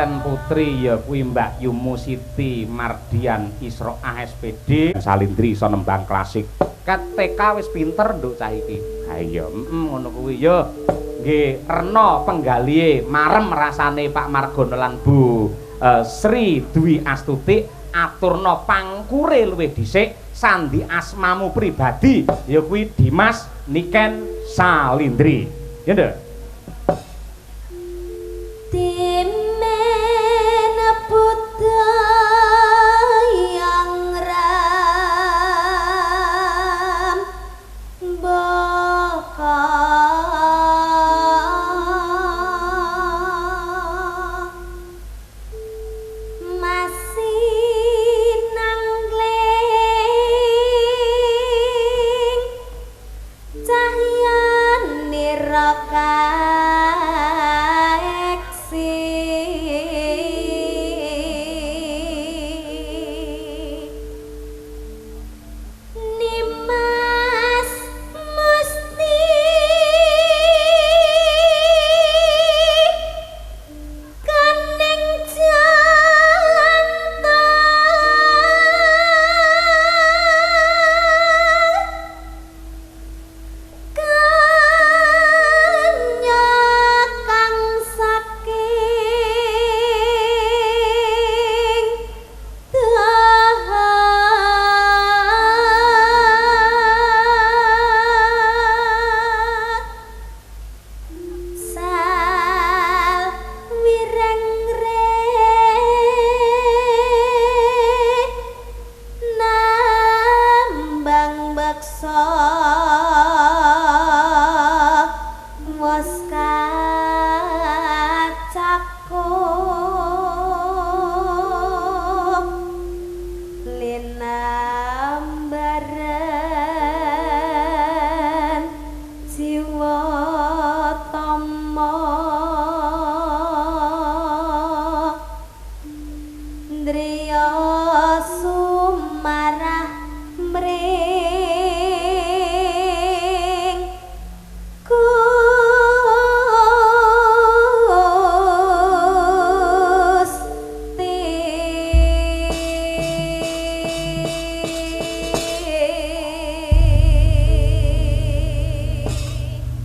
Panganten putri ya kuwi Mbak Yumu Siti Mardian Isra ASPD Salindri iso nembang klasik. TK wis pinter nduk cah iki. Ha iya, ngono kuwi ya. Nggih, rena penggalihe marem rasane Pak Margono lan Bu Sri Dwi Astuti aturna pangkure luwih dhisik sandi asmamu pribadi ya kuwi Dimas Niken Salindri. Ya nduk. Timen putra yang ram baka masih nangling cahya niraka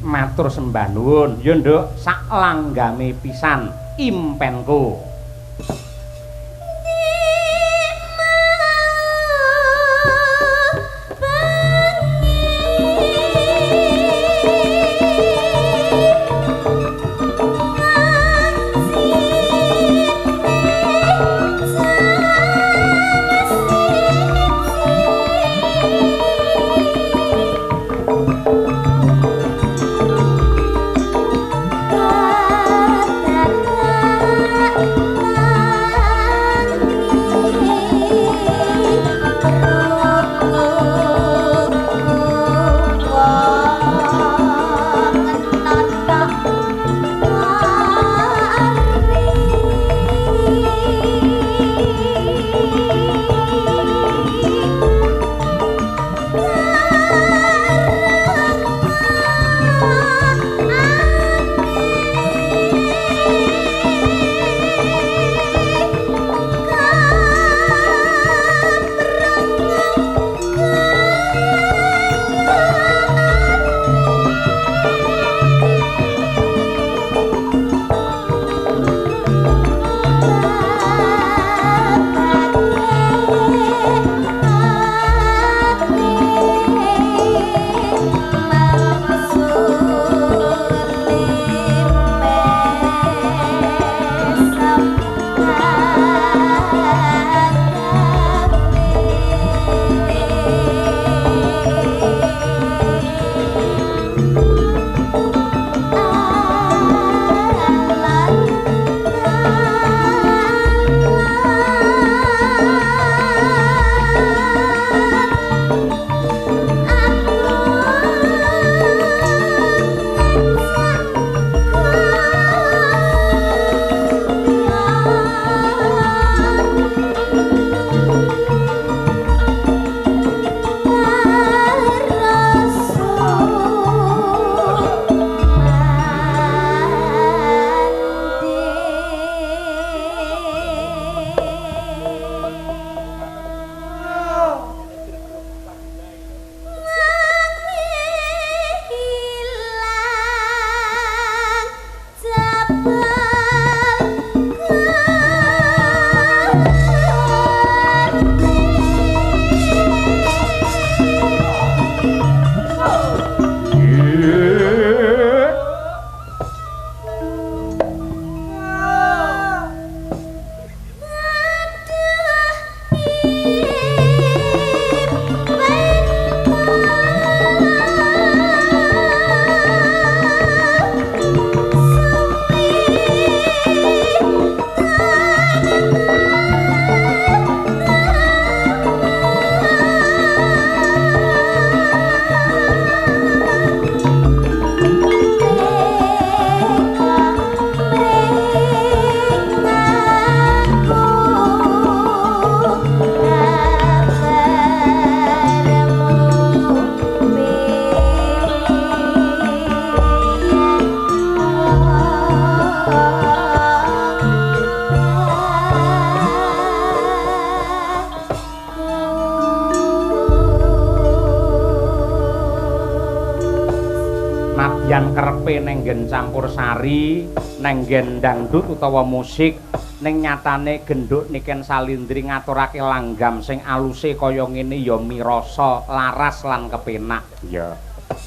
matur sembah nuwun ya nduk sak langgame pisan impenku. Thank you. yan kerepe nenggen campursari, nenggen dangdut utawa musik, ning nyatane genduk Niken Salindri ngaturake langgam sing aluse kaya ngene ya mirasa laras lan kepenak. Ya.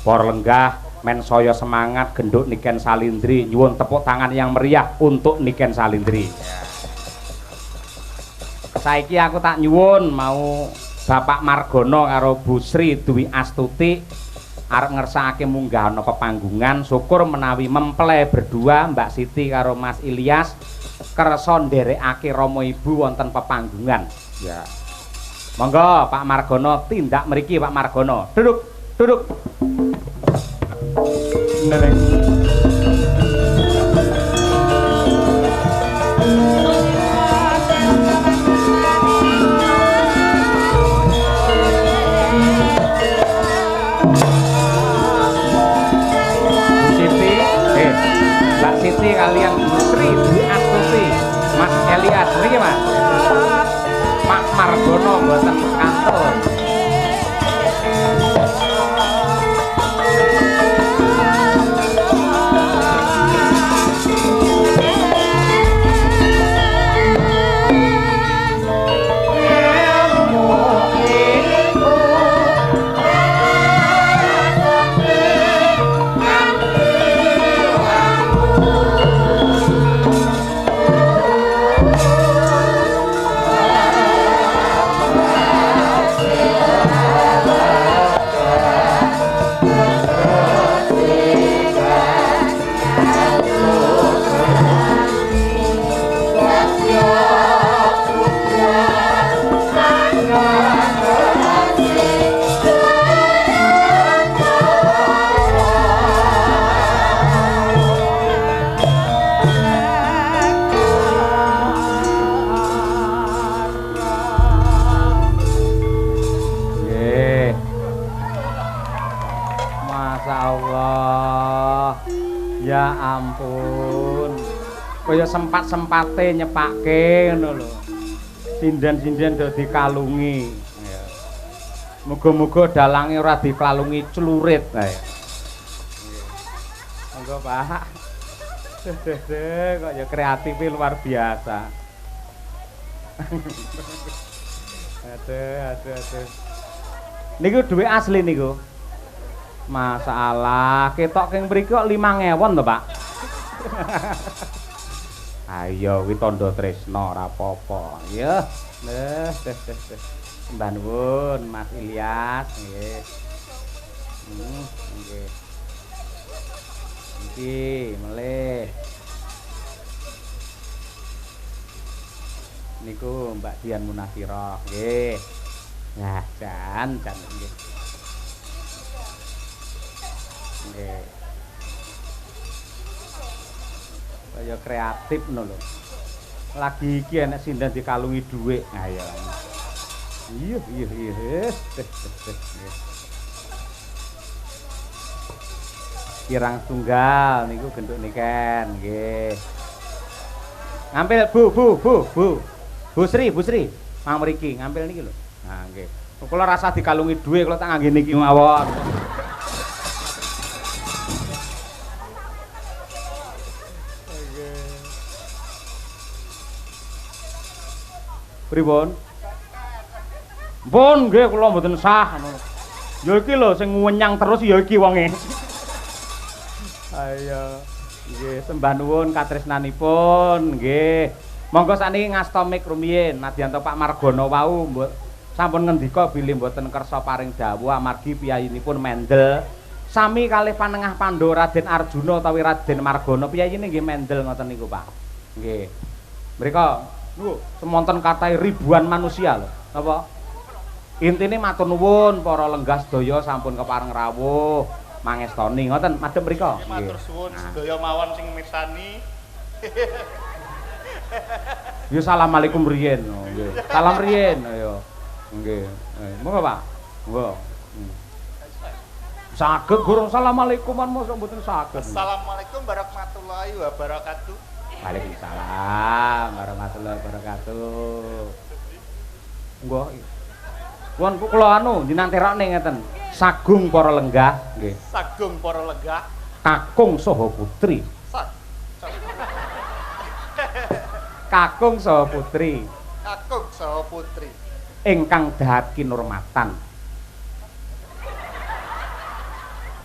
Para lenggah men saya semangat genduk Niken Salindri nyuwun tepuk tangan yang meriah untuk Niken Salindri. Saiki aku tak nyuwun mau Bapak Margono karo Bu Sri Dwi Astuti arep ngersakake munggah ana pepanggungan syukur menawi memple berdua Mbak Siti karo Mas Ilyas kersa nderekake Rama Ibu wonten pepanggungan. Ya. Monggo Pak Margono tindak mriki Pak Margono. Duduk, duduk. Neneng. Siti kalian Sri Dwi Astuti Mas Elias mriki Mas Pak Margono mboten kantor kaya sempat-sempate nyepake ngono lho. Sinden-sinden do dikalungi. Ya. Muga-muga dalange ora diklalungi celurit ae. Monggo Pak. Kok ya kreatife luar biasa. Aduh. Niku duwe asli niku. Masalah ketok keng mriki kok 5.000 to, Pak. Ayo kuwi tandha tresna ora apa-apa. Ya. Mbah nuwun Mas Ilyas nggih. Nggih. Iki melih. Niku Mbak Dian Munafirah nggih. Nah, jan nggih. Nggih. Kaya kreatif ngono lho. Lagi iki enek sinden dikalungi dhuwit. Nah ya. Iya. Kirang tunggal niku genduk niken nggih. Ngampil Bu Sri. Mang mriki ngampil niki lho. Nah nggih. Kula rasa dikalungi dhuwit kula tak ngangge niki mawon. Pripun? Mpun nggih kula mboten sah. Ya iki lho sing wenyang terus ya iki wonge. Ayo. Nggih sembah nuwun katresnanipun nggih. Monggo sakniki ngasta mik rumiyin nadyanto Pak Margono wau sampun ngendika bilih mboten kersa paring dawuh amargi piyayinipun mendel sami kalih panengah Pandhawa Raden Arjuna utawi Raden Margono piyayine nggih mendel ngoten niku Pak. Nggih. Mrika lho, semonten kathah ribuan manusia lho. Napa? Intine matur nuwun para lenggah sedaya sampun kepareng rawuh mangestoni ngoten madhep mrika. Nggih matur suwun sedaya mawon sing mirsani. Ya assalamualaikum riyen. Nggih. Salam riyen ya. Nggih. Monggo Pak. Monggo. Saged gurung assalamualaikuman mosok mboten saged. Assalamualaikum warahmatullahi wabarakatuh. Waalaikumsalam warahmatullahi wabarakatuh. Nggih. Won kula anu jenengan terokne ngeten. Sagung para lenggah nggih. Sagung para lenggah. kakung saha putri. Kakung saha putri. Kakung saha putri. Ingkang dahat kinurmatan.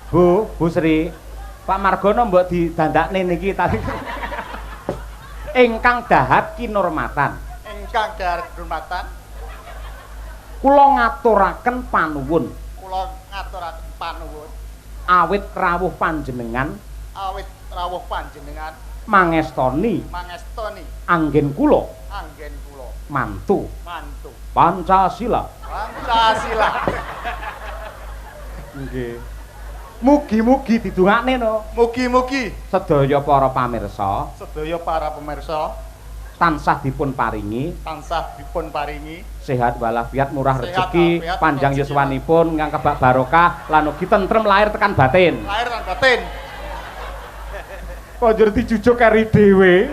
Bu Sri, Pak Margono mbok didandakne niki tadi. Ingkang dahat kinurmatan. Ingkang dahat kinurmatan. Kula ngaturaken panuwun. Kula ngaturaken panuwun. Awit rawuh panjenengan. Awit rawuh panjenengan. Mangestoni. Mangestoni. Anggen kula. Anggen kula. Mantu. Mantu. Pancasila. Pancasila. Nggih. Mugi-mugi didongakne no. Mugi-mugi sedaya para pamirsa. Sedaya para pemirsa Tansah dipun paringi. Tansah dipun paringi. Sehat walafiat, murah rezeki, panjang yuswanipun, ingkang kebak barokah, lan ugi tentrem lahir tekan batin. Lahir tekan batin. Kok njur dijujuk kari dhewe.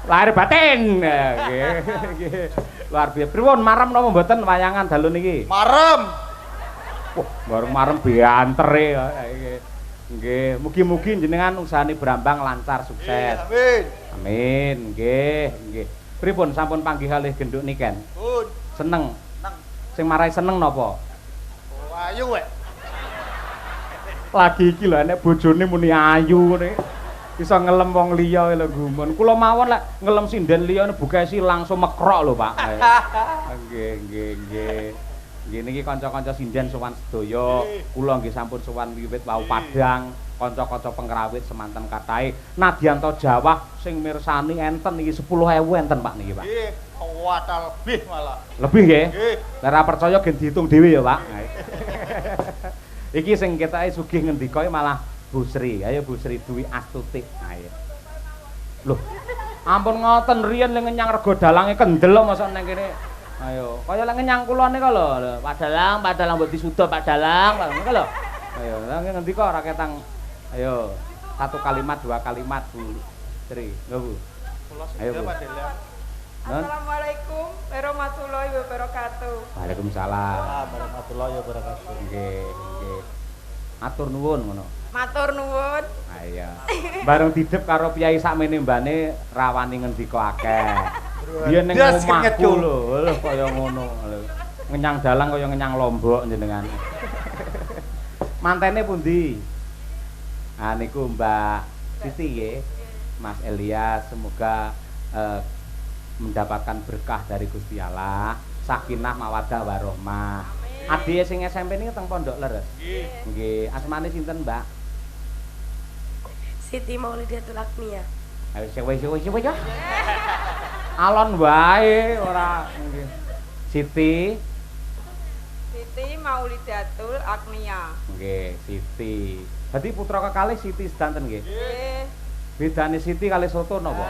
Lahir batin. Nggih. Luar biasa. Pripun marem napa mboten wayangan dalu niki? Marem. Wah, bareng marem biantere. Nggih, mugi-mugi jenengan usahane Brambang lancar sukses. Amin. Amin. Nggih. Pripun sampun panggih kalih genduk niken? Pun. Seneng. Seneng. Sing marai seneng napa? Oh, ayu wek. Lagi iki lho nek bojone muni ayu ngene. Bisa ngelem wong liya lho gumun. Kula mawon lek ngelem sinden liya bukesi langsung mekrok lho, Pak. Nggih. Nggih niki kanca-kanca sinden sowan sedaya. Kula nggih sampun sowan wiwit wau Padang, kanca-kanca pengrawit semanten kathah. Nadyanto Jawa sing mirsani enten niki 10.000 enten Pak niki, Pak. Nggih, kuwatal lebih malah. Lebih nggih? Nggih. Nek ora percaya gen diitung dhewe ya, Pak. Iki sing ketake sugih ngendika malah Bu Sri. Ayo Bu Sri Dwi Astuti. Ayo. Loh. Ampun ngoten riyen ngenyang rego dalange kendel mosok nang kene. Ayo, kaya lek ngenyang kula nika lho, Pak Dalang mbok disuda Pak Dalang, ngono lho. Ayo, ngendika ora ketang. Ayo, 1 kalimat 2 kalimat Bu Sri. Lho Bu. Ayo Bu. Pak Dalang. Assalamualaikum warahmatullahi wabarakatuh. Waalaikumsalam. Warahmatullahi wabarakatuh. Nggih. Matur nuwun ngono. Matur nuwun. Ayo. Bareng didep karo piyai sakmene mbane rawani ngendika akeh. Biyen ning omahku lho, kaya ngono. Ngenyang dalang kaya ngenyang lombok jenengan. Mantene pundi? Ah niku Mbak Siti nggih. Mas Elias semoga mendapatkan berkah dari Gusti Allah, sakinah mawaddah warahmah. Adike sing SMP niki teng Pondok Leres. Nggih. Asmane sinten, Mbak? Siti Maulidatul Akmiyah. Ayo wis ya. Alon wae ora nggih. Siti Maulidatul Akmiyah. nggih, Siti. Dadi putra kekalih Siti sedanten nggih. Nggih. Bedane Siti kali soto napa?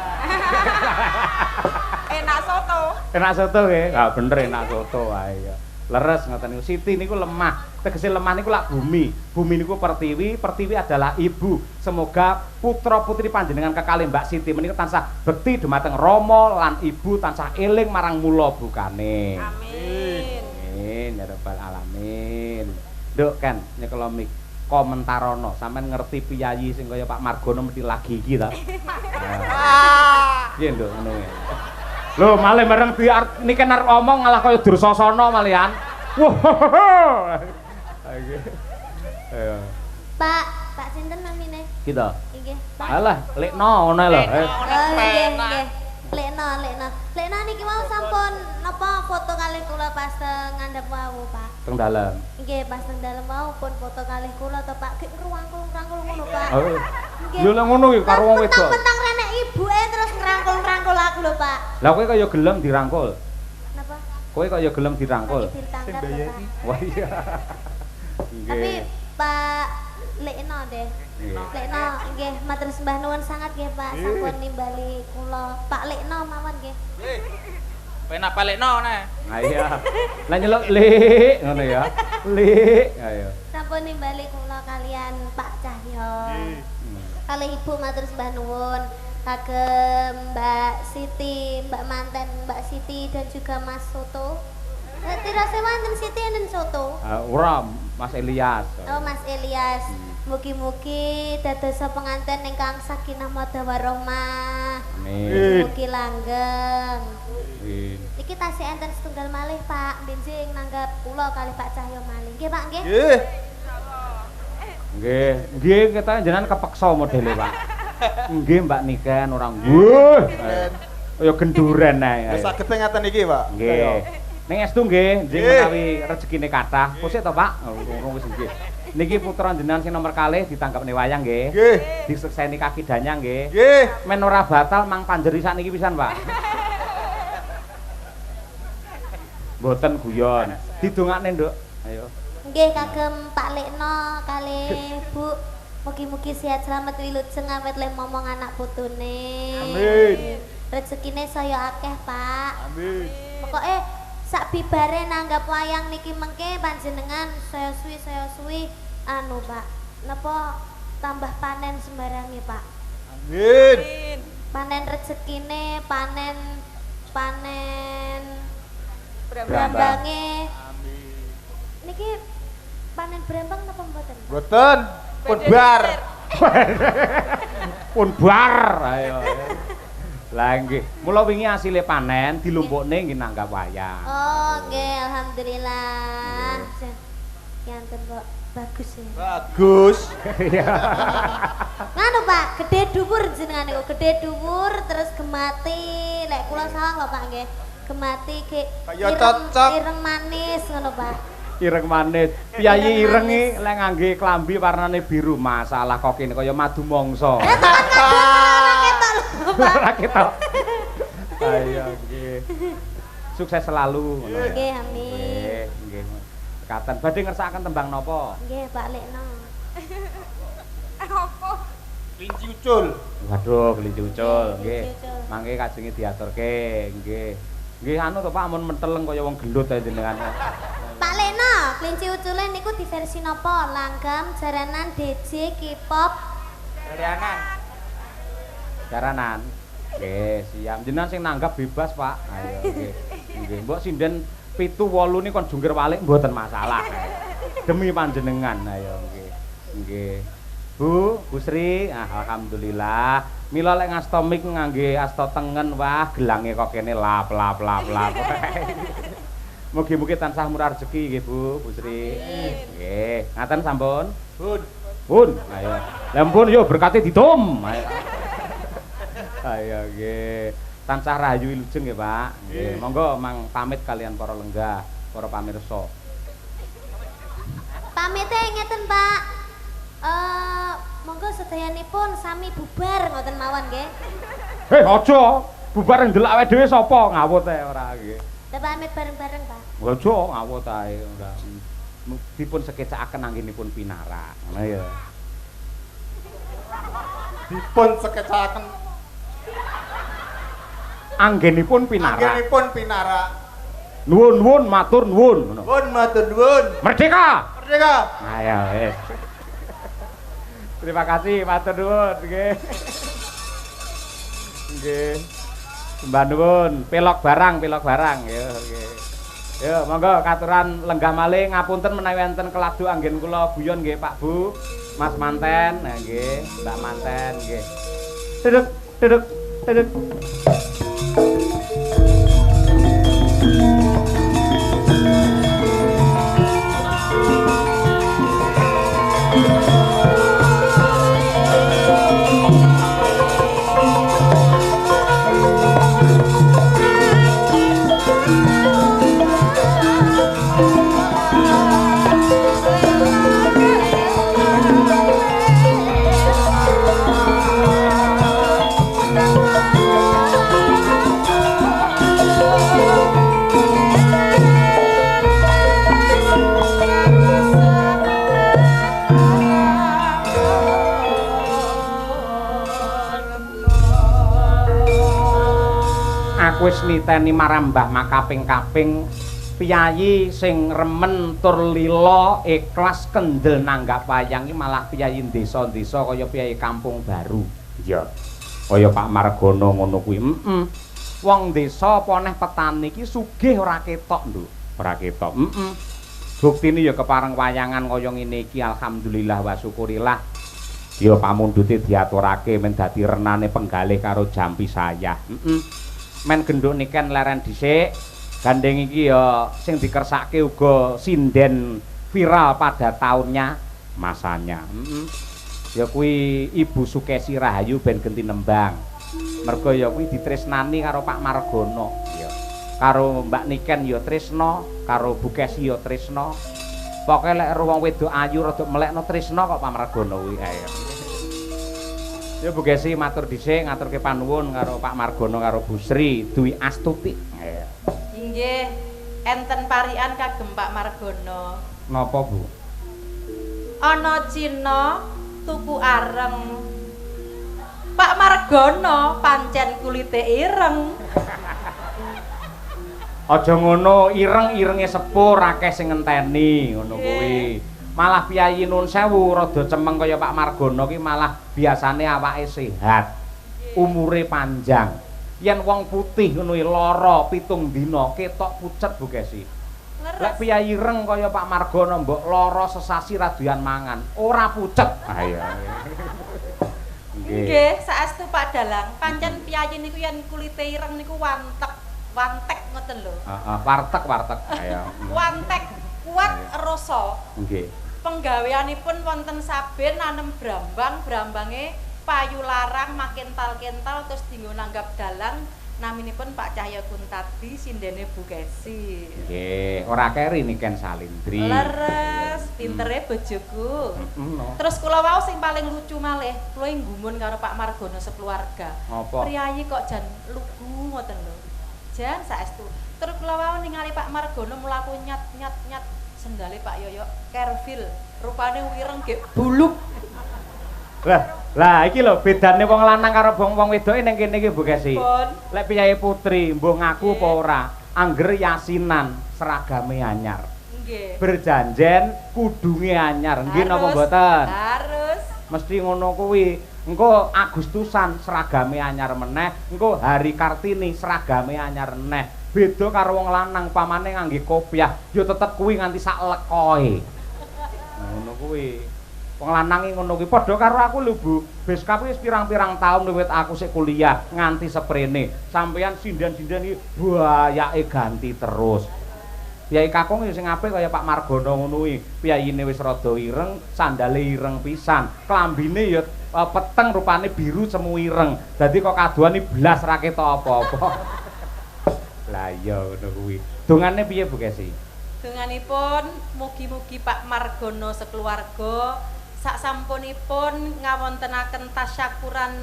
Enak soto. Enak soto nggih. Ah bener enak soto wae ya. Leres ngoten niku. Siti niku lemah. Tegese lemah niku lak bumi. Bumi niku pertiwi, pertiwi adalah ibu. Semoga putra-putri panjenengan kekalih Mbak Siti menika tansah bekti dhumateng Rama lan ibu tansah eling marang mula bukane. Amin. Amin ya rabbal alamin. Nduk kan nyekelo mik komentarono sampean ngerti piyayi sing kaya Pak Margono mesti lagi iki ta. Piye nduk ngono ya. Lho malih bareng niki arep omong malah kaya Dursasana malihan. Wah. Ayo. Pak sinten namine? Kita. Nggih. Alah, lekno ngono lho. Nggih. Lekno niki mau sampun napa foto kalih kula pas ngandhap wau, Pak. Teng dalem. Nggih, pas teng dalem wau pun foto kalih kula to, Pak. Gek ngrangkul-ngrangkul ngono, Pak. Oh. Nggih. Lho lek ngono iki karo wong wedok. Mentang-mentang renek ibuke terus ngrangkul-ngrangkul aku lho, Pak. Lah kowe kok ya gelem dirangkul. Napa? Kowe kok ya gelem dirangkul. Lagi ditangkap, Pak. Wah iya. Tapi Nggih. Pak Lekno deh. Nggih. Lekno nggih matur sembah nuwun sangat nggih Pak sampun nimbali kula. Pak Lekno mawon nggih. Penak balekno ne. Ah iya. Lah nyeluk Lik ngono ya. Lik. Ayo. Sampun nimbali kula kalian Pak Cahyo. Kalih Ibu matur sembah nuwun. Kagem Mbak Siti, Mbak Manten, Mbak Siti dan juga Mas Soto. Tirase wonten Siti enten Soto. Ora Mas Elias. Oh, Mas Elias. Mugi-mugi dadosa pengantin ingkang sakinah mawaddah warahmah. Amin. Mugi langgeng. Amin. Iki tasih enten setunggal malih, Pak. Benjing nanggap kula kalih Pak Cahyo malih. Nggih, Pak, nggih. Nggih. Nggih, nggih kita jenengan kepeksa modele, Pak. Nggih, Mbak Niken ora nggih. Kaya genduren ae. Wis saged ngaten iki, Pak. Nggih. Ning estu nggih, njing menawi rezekine kathah. Pusik to, Pak? Oh, wis nggih. Niki putra jenengan sing nomor kalih ditangkepne wayang nggih. Nggih. Disekseni kaki danyang nggih. Nggih. Men ora batal mang panjeri sakniki pisan, Pak. Mboten guyon. Didongakne, Nduk. Ayo. Nggih kagem Pak Lekno kalih Bu. Mugi-mugi sehat selamat wilujeng awet le momong anak putune. Amin. Rezekine saya akeh, Pak. Amin. Pokoke sak bibare nanggap wayang niki mengke panjenengan saya suwi anu, Pak. Napa tambah panen sembarange, Pak. Amin. Panen rezekine, panen Brambang. brambange. Amin. Niki panen brambang napa mboten? Boten pun bar. Pun bar. Ayo. Lah nggih, mula wingi asile panen dilumpukne nggih nanggap wayang. Oh, nggih, alhamdulillah. Yanten kok bagus ya. Bagus. Iya. Nganu, Pak, gede dhuwur jenengane kok, gede dhuwur terus gemati. Lek kula salah lho, Pak, nggih. Gemati ge Kaya cocok. ireng manis ngono, Pak. Ireng manis. Piyayi ireng iki lek ngangge klambi warnane biru, masalah kok kene kaya madu mangsa. Ora ketok. Ayo nggih. Sukses selalu ngono. Nggih, amin. Nggih. Katen badhe ngersakaken tembang napa? Nggih, Pak Lekno. Apa? Kelinci ucul. Waduh, kelinci ucul, nggih. Kelinci ucul. Mangke kajenge diaturke, nggih. Nggih anu to Pak, amun menteleng kaya wong gelut ae jenengan. Pak Lekno, kelinci ucule niku di versi napa? Langgam, jaranan, DJ, K-pop. Jaranan. Jaranan. Nggih, siap. Jenengan sing nanggap bebas, Pak. Ayo nggih. Nggih, mbok sinden 7 8 ni kon jungkir walik mboten masalah. Demi panjenengan, ayo nggih. Nggih. Bu Sri, alhamdulillah. Mila lek ngasta mik ngangge asta tengen, wah gelange kok kene lap. Mugi-mugi tansah murah rezeki nggih Bu Sri. Nggih, ngaten sampun. Pun, ayo. Lampun yo berkati ditum. Ayo. Ayo nggih. Tansah rahayu wilujeng nggih, Pak. Nggih, monggo mang pamit kalian para lenggah, para pamirsa. Pamite ngeten, Pak. Monggo sedayanipun sami bubar ngoten mawon nggih. Heh, aja. Bubar ndelok awake dhewe sapa ngawut ae ora nggih. Lah pamit bareng-bareng, Pak. Aja ngawut ae ora. Dipun sekecakaken anggenipun pinarak. Ngono ya. Dipun sekecaken Anggenipun pinarak. anggenipun pinarak. Nuwun-nuwun matur nuwun ngono. Nuwun matur nuwun. Merdeka. Merdeka. Ayo wis. Terima kasih matur nuwun nggih. Nggih. Sembah nuwun, pelok barang ya nggih. Ya, monggo katuran lenggah malih ngapunten menawi wonten keladu anggen kula guyon nggih Pak Bu, Mas Manten, nah nggih, Mbak Manten nggih. Duduk. Aku wis niteni marang Mbah makaping-kaping piyayi sing remen tur lila ikhlas kendel nanggap wayang iki malah piyayi desa-desa kaya piyayi Kampung Baru. Iya. Kaya Pak Margono ngono kuwi. Wong desa apa neh petani iki sugih ora ketok, Nduk. Ora ketok. Buktine ya kepareng wayangan kaya ngene iki alhamdulillah wa syukurillah. Ya pamundhute diaturake men dadi renane penggalih karo jampi saya. Men genduk niken leren dhisik. Gandeng iki ya sing dikersake uga sinden viral pada tahunnya masanya. Ya kuwi Ibu Sukesi Rahayu ben genti nembang. Mergo ya kuwi ditresnani karo Pak Margono. Ya. Karo Mbak Niken ya tresna, karo Bu Kesi ya tresna. Pokoke lek wong wedok ayu rada melekno tresna kok Pak Margono kuwi ae. Ya Bu Kesi matur dhisik ngaturke panuwun karo Pak Margono karo Bu Sri Dwi Astuti. Inggih, enten parian kagem Pak Margono. Napa Bu? Ana Cina tuku areng. Pak Margono pancen kulite ireng. Aja ngono, ireng-irenge sepur akeh sing ngenteni ngono kuwi. Malah Piyayi Nun Sewu rada cemeng kaya Pak Margono ki malah biasane awake sehat. Umure panjang. Yen wong putih ngono lara 7 dina ketok pucet Bu Kesi. Lek Piyayi ireng kaya Pak Margono mbok lara sesasi ra doyan mangan, ora pucet. Ayo. Nggih, saestu Pak Dalang, pancen Piyayi niku yen kulite ireng niku wantek ngoten lho. Heeh, warteg. Ayo. Wantek kuat rasa. Nggih. Penggaweanipun wonten saben nanem brambange payu larang makin kental terus dinggo nanggap dalang naminipun Pak Cahya Kuntadi sindene Bu Kesi. Nggih, ora keri niken Salindri. Leres, pintere bojoku. Terus kula wau sing paling lucu malih, kula nggumun karo Pak Margono sekeluarga. Apa? Priyayi kok jan lugu ngoten lho. Jan saestu. Terus kula wau ningali Pak Margono mlaku nyat sendale Pak Yoyo Kervil. Rupane wireng gek buluk. Lah iki lho bedane wong lanang karo wong wedoke ning kene iki Bu Kesi. Lek Piyayi Putri mbuh ngaku apa ora, angger yasinan seragame anyar. Nggih. Berjanjen kudunge anyar. Nggih napa mboten? Harus. Mesti ngono kuwi. Engko Agustusan seragame anyar meneh, engko Hari Kartini seragame anyar meneh. Beda karo wong lanang pamane ngangge kopiah, ya tetep kuwi nganti sak lekoe. Ngono kuwi. Wong lanang iki ngono kuwi padha karo aku lho Bu. Beskap wis pirang-pirang taun wiwit aku sik kuliah nganti seprene. Sampeyan sinden-sinden iki bayake ganti terus. Piyayi kakung sing apik kaya Pak Margono ngono kuwi. Piyayine wis rada ireng, sandale ireng pisan. Klambine ya peteng rupane biru semu ireng. Dadi kok kaduan iki blas ra ketok apa-apa. Lah iya ngono kuwi. Dongane piye Bu Kesi? Donganipun mugi-mugi Pak Margono sekeluarga saksampunipun ngawontenaken tasyakuran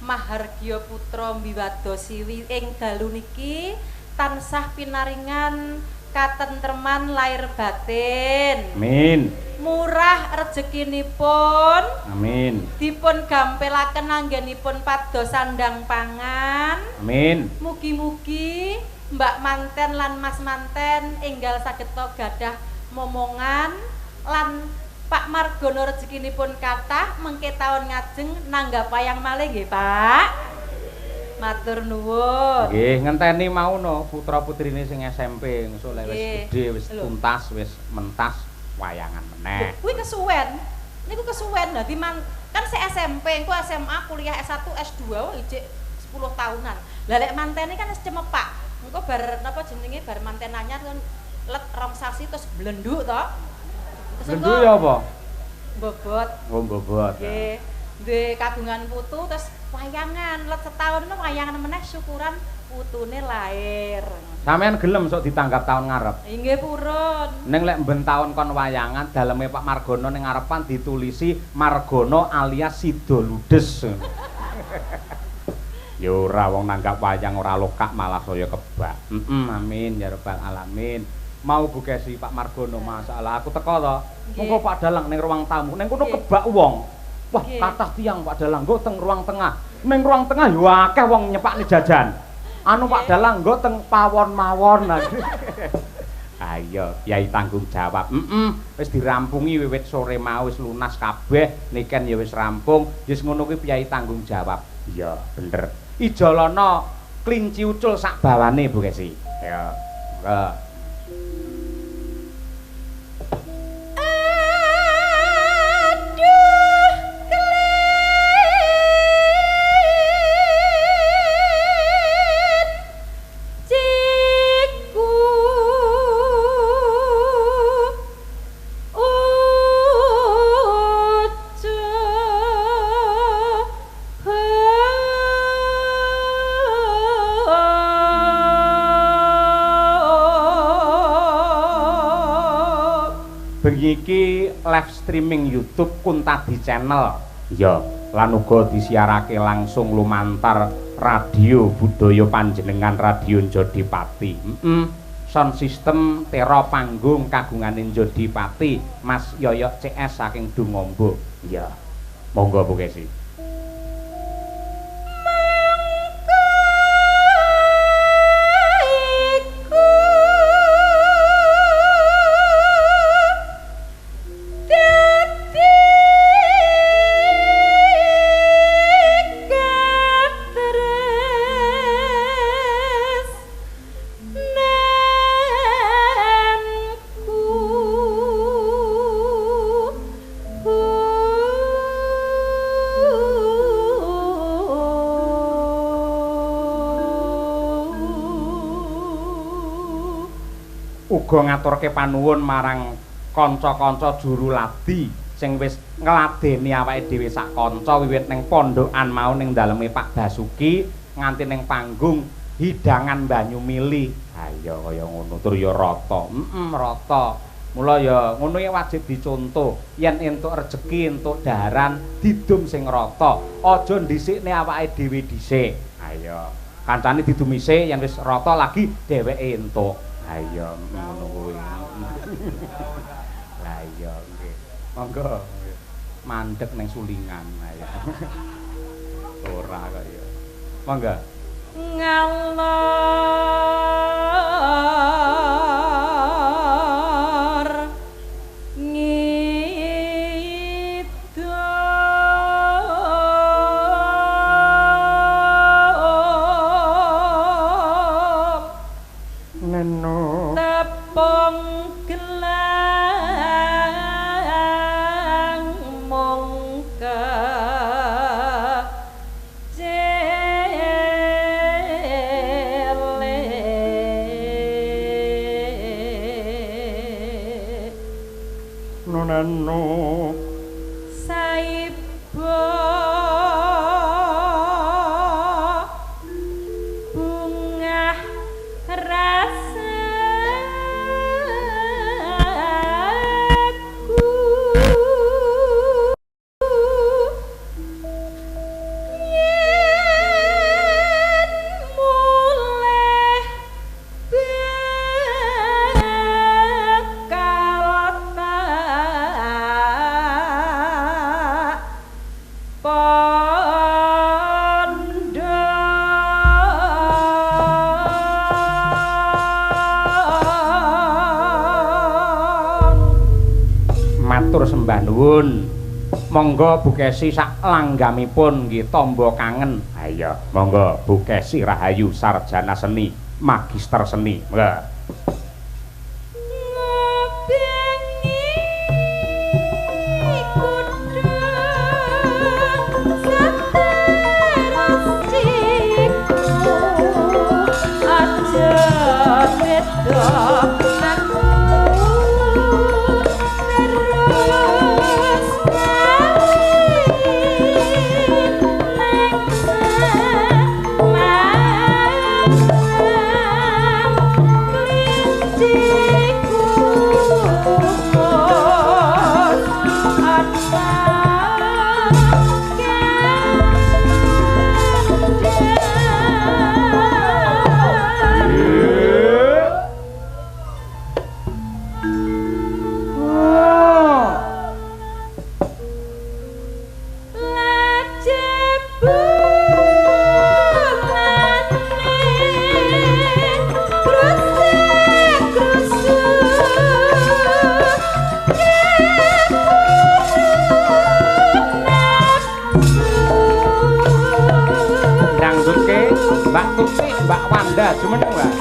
Mahargya Putra Mbiwadosiwi ing dalu niki tansah pinaringan katentreman lair batin. Amin. Murah rezekinipun. Amin. Dipun gampelaken anggenipun pados sandang pangan. Amin. Mugi-mugi Mbak Manten lan Mas Manten enggal sageta gadah momongan lan Pak Margono rezekinipun kathah mengke taun ngajeng nanggap wayang malih nggih Pak. Matur nuwun. Nggih, ngenteni mauno putra-putrine sing SMP ngesuk lek wis gedhe wis tuntas wis mentas wayangan meneh. Kuwi kesuwen. Niku kesuwen dadi kan se SMP, engko SMA, kuliah S1, S2 ijik 10 tahunan. Lah lek mantene kan wis cemepak. Engko bar napa jenenge bar manten anyar kan let rong sasi terus blenduk to. Blenduk ya apa? Bobot. Oh, bobot. Nggih. Duwe kagungan putu terus wayangan let setahun wayangan meneh syukuran putune lair. Sampeyan gelem sok ditanggap tahun ngarep? Inggih purun. Ning lek mben taun kon wayangan daleme Pak Margono ning ngarepan ditulisi Margono alias Sido Ludes. Ya ora wong nanggap wayang ora lokak malah saya kebak. Amin ya rabbal alamin. Mau Bu Kesi Pak Margono masalah aku teko to. Mengko Pak Dalang ning ruang tamu ning kono kebak wong. Wah, kathah tiyang Pak Dalang nggo teng ruang tengah. Ning ruang tengah yo akeh wong nyepakne jajan. Anu Pak Dalang nggo teng pawon mawon. Ayo, Yai tanggung jawab. Wis dirampungi wiwit sore mau wis lunas kabeh, niken ya wis rampung. Wis ngono kuwi Yai tanggung jawab. Iya, bener. Ijolana klinci ucul sak bawane Bu Kesi. Ya. bengi iki live streaming YouTube Kuntadi Channel. Ya, lan uga disiarake langsung lumantar radio budaya panjenengan Radio Jodipati. Sound system Tera Panggung kagungane Jodipati, Mas Yoyok CS saking Dungombo. Ya. Monggo Bu Kesi. Uga ngaturke panuwun marang kanca-kanca juru ladi sing wis ngladeni awake dhewe sak kanca wiwit ning pondokan mau ning daleme Pak Basuki nganti ning panggung hidangan banyu mili. Ha iya kaya ngono tur ya rata. Rata. Mula ya ngono ya wajib dicontoh. Yen entuk rejeki, entuk daharan, didum sing rata. Aja dhisikne awake dhewe dhisik. Ha iya. Kancane didumise yen wis rata lagi dheweke entuk. Ayo ngono kuwi. Lah iya nggih. Monggo. Mandeg ning sulingan ayo. Ora kok ya. Monggo. Ngalor tepung gelang mongke cele nonano saibo bungah rasa matur sembah nuwun. Monggo Bu Kesi sak langgamipun nggih tamba kangen. Ha iya, monggo Bu Kesi Rahayu sarjana seni, magister seni. Monggo. Mbak Tuti, Mbak Wanda, jumeneng Mbak.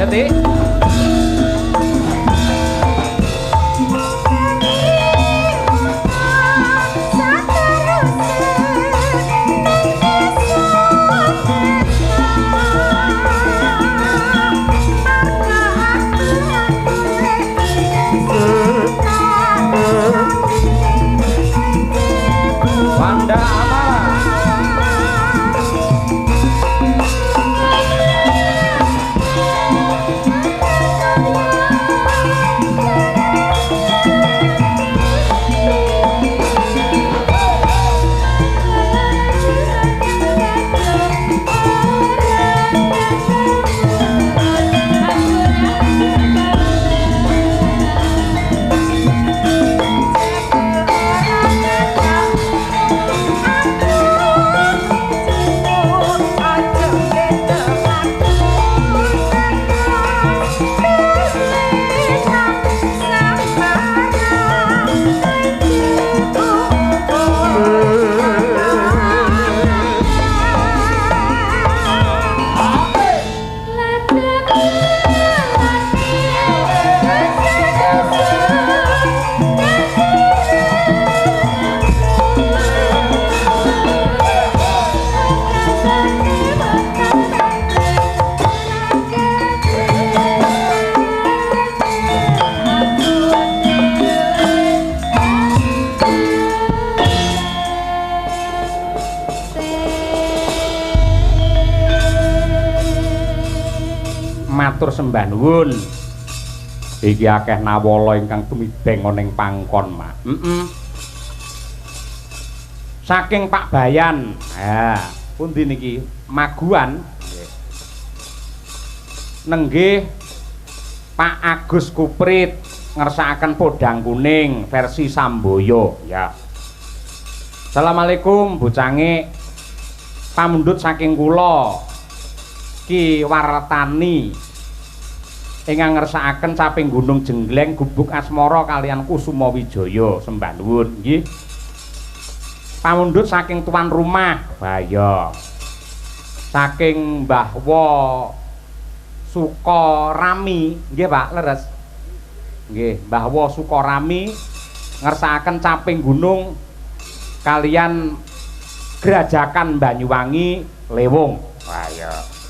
Dik. Wanda Amala. Matur sembah nuwun. Iki akeh nawala ingkang tumibeng ana ing pangkon, Mak. Saking Pak Bayan. Ha, pundi niki? Maguan. Nggih. Nenggih Pak Agus Kuprit ngersakaken podang kuning versi Samboyo, ya. Assalamualaikum Bu Cange. Pamundhut saking kula Ki Wartani ingkang ngersakaken caping Gunung Jengleng Gubuk Asmara kalian Kusuma Wijaya sembah nuwun nggih. Pamundhut saking tuan rumah Baya. Saking Mbah Wa Sukarami nggih Pak leres. Nggih, Mbah Wa Sukarami ngersakaken caping gunung kalian Grajakan Banyuwangi Lewung. Baya.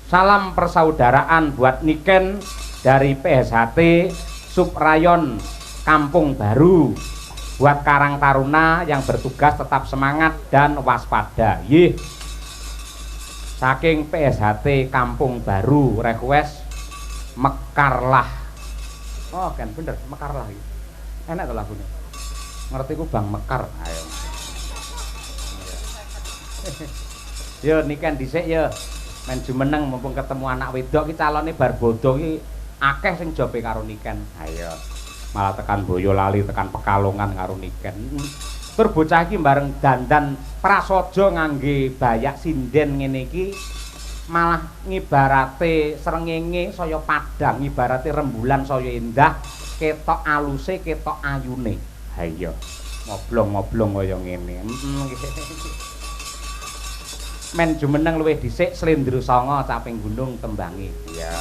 Salam persaudaraan buat Niken dari PSHT Subrayon Kampung Baru. Buat Karang Taruna yang bertugas tetap semangat dan waspada. Yih. Saking PSHT Kampung Baru request mekarlah. Oh kan bener mekarlah. Enak tuh lagunya. Ngerti ku Bang Mekar. Ayo. Yo Niken dhisik yo. Men jumeneng mumpung ketemu anak wedok ki calone bar bodho ki akeh sing jobe karo Niken. Ayo. Malah tekan Boyolali tekan Pekalongan karo Niken. Tur bocah iki bareng dandan prasaja ngangge bayak sinden ngene iki malah ngibarate srengenge saya padang, ngibarate rembulan saya endah, ketok aluse, ketok ayune. Ha iya. Ngoblong-ngoblong kaya ngene. Men jumeneng luwih dhisik Slendra Sanga caping gunung tembangi. Iya.